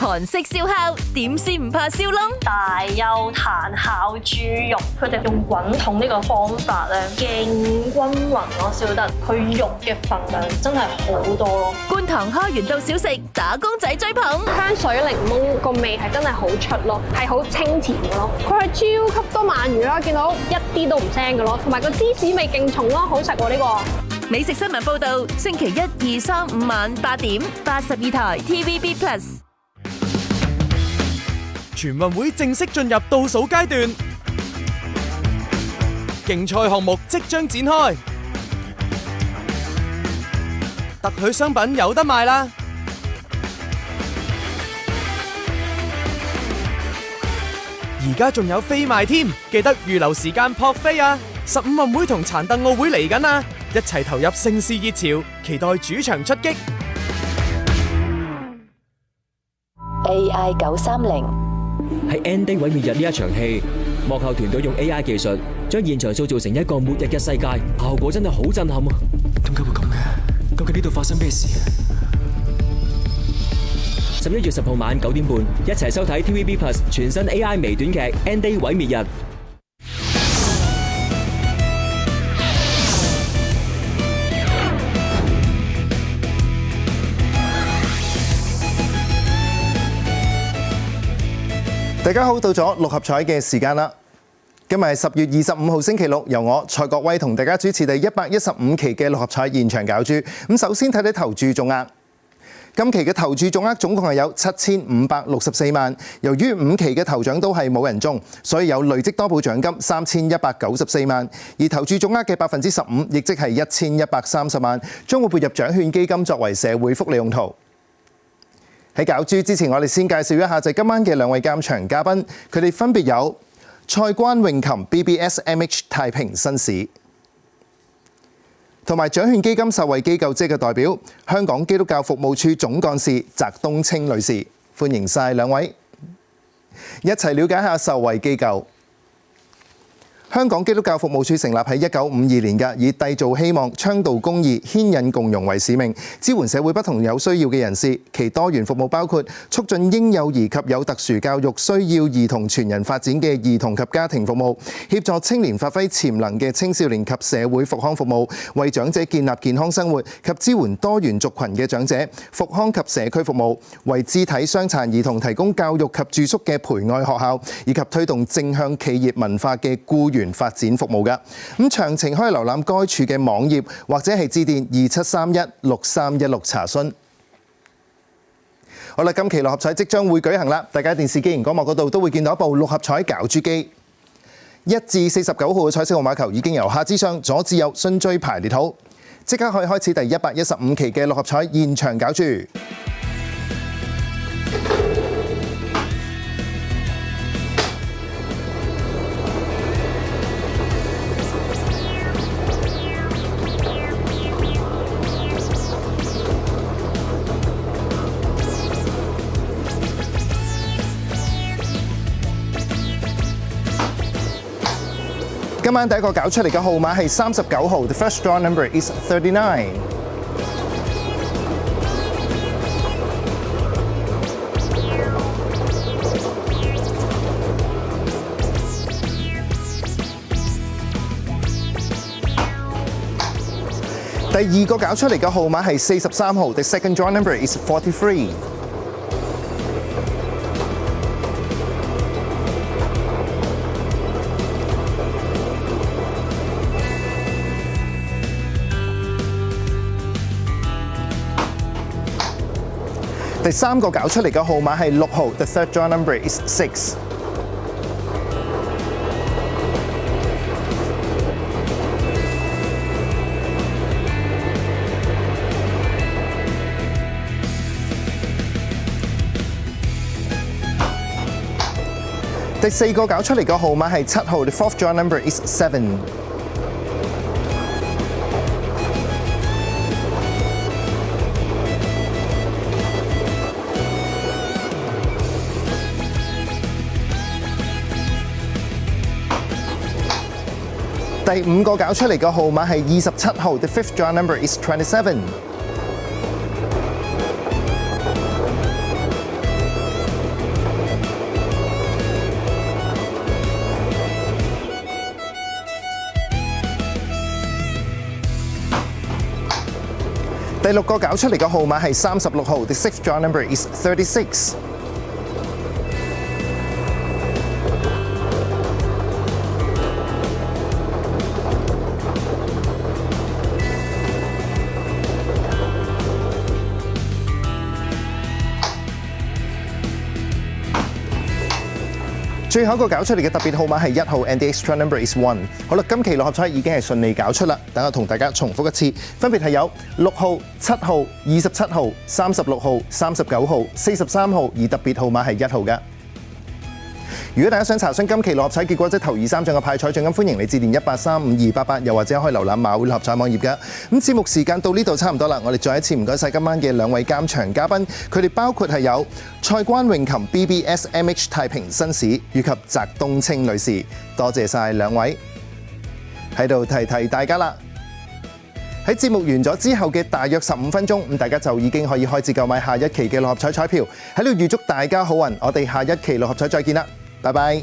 韓式燒烤點先唔怕燒燶？大邱炭烤豬肉，佢哋用滾筒呢個方法咧，勁均勻咯燒得，佢肉嘅份量真係好多咯。觀塘開源道小食打工仔追捧，香水檸檬個味係真係好出咯，係好清甜嘅咯。佢係超級多鰻魚啦，見到一啲都唔腥嘅咯，同埋個芝士味勁重咯，好食喎呢個。美食新聞報道，星期1、2、3、5晚8點，82台 TVB+。全運會正式進入倒數階段，競賽項目即將展開，特許商品有得賣啦！而家仲有飛賣添，記得預留時間撲飛啊！15運會同殘鄧奧會嚟緊啊，一齊投入盛事熱潮，期待主場出擊。AI 930喺 N-Day 毀滅日呢一場戲，幕後團隊用 AI 技術將現場塑造成一個末日嘅世界，效果真係好震撼啊！點解會咁嘅？究竟呢度發生咩事？11月10號晚9點半，一齊收睇 TVB Plus 全新 AI 微短劇《N-Day 毀滅日》。大家好，到咗六合彩嘅時間啦！今日係10月25號星期六，由我蔡國威同大家主持第115期嘅六合彩現場攪珠。咁首先睇睇投注總額，今期嘅投注總額總共係有7564萬。由於5期嘅頭獎都係冇人中，所以有累積多寶獎金3194萬，而投注總額嘅15%，亦即係1130萬，將會撥入獎券基金作為社會福利用途。喺攪珠之前，我哋先介紹一下就係今晚嘅兩位監場嘉賓，佢哋分別有蔡關詠琴 BBSMH 太平紳士，同埋獎券基金受惠機構即嘅代表香港基督教服務處總幹事翟冬青女士，歡迎晒兩位，一齊了解下受惠機構。香港基督教服務處成立喺1952年嘅，以締造希望、倡導公義、牽引共融為使命，支援社會不同有需要嘅人士。其多元服務包括促進嬰幼兒及有特殊教育需要兒童全人發展嘅兒童及家庭服務，協助青年發揮潛能嘅青少年及社會復康服務，為長者建立健康生活及支援多元族群嘅長者復康及社區服務，為肢體傷殘兒童提供教育及住宿嘅培愛學校，以及推動正向企業文化嘅僱員發展服務㗎。咁詳情可以瀏覽該處嘅網頁，或者係致電27316316查詢。好啦，今期六合彩即將會舉行啦，大家電視機熒光幕嗰度都會見到一部六合彩攪珠機。1至49號嘅彩色號碼球已經由下至上、左至右順序排列好，即刻可以開始第115期嘅六合彩現場攪珠。今晚第一個攪出嚟嘅號碼係39號 ，The first draw number is 39。第二個攪出嚟嘅號碼係43號 ，The second draw number is 43。第三個攪出嚟嘅號碼係6號 ，The third draw number is 6。第四個攪出嚟嘅號碼係7號 ，The fourth draw number is 7。第五個攪出嚟嘅號碼係27號 ，The fifth draw number is 27。6個搞出嚟嘅號碼係36號 ，the sixth draw number is 36。最後一個搞出嚟嘅特別號碼係1號 ，and the extra number is 1。好啦，今期六合彩已經係順利搞出啦。等我同大家重複一次，分別係有6號、7號、27號、36號、39號、43號，而特別號碼係1號嘅。如果大家想查詢今期六合彩結果，即係頭2、3獎嘅派彩獎金，歡迎你致電183288，又或者可以瀏覽馬會六合彩網頁嘅。咁節目時間到呢度差唔多啦，我哋再一次唔該晒今晚嘅2位監場嘉賓，佢哋包括係有蔡關詠琴 BBSMH 太平紳士以及翟冬青女士，多謝晒2位。喺度提大家啦，喺節目完咗之後嘅大約15分鐘，咁大家就已經可以開始購買下一期嘅六合彩彩票。喺度預祝大家好運，我哋下一期六合彩再見啦！拜拜。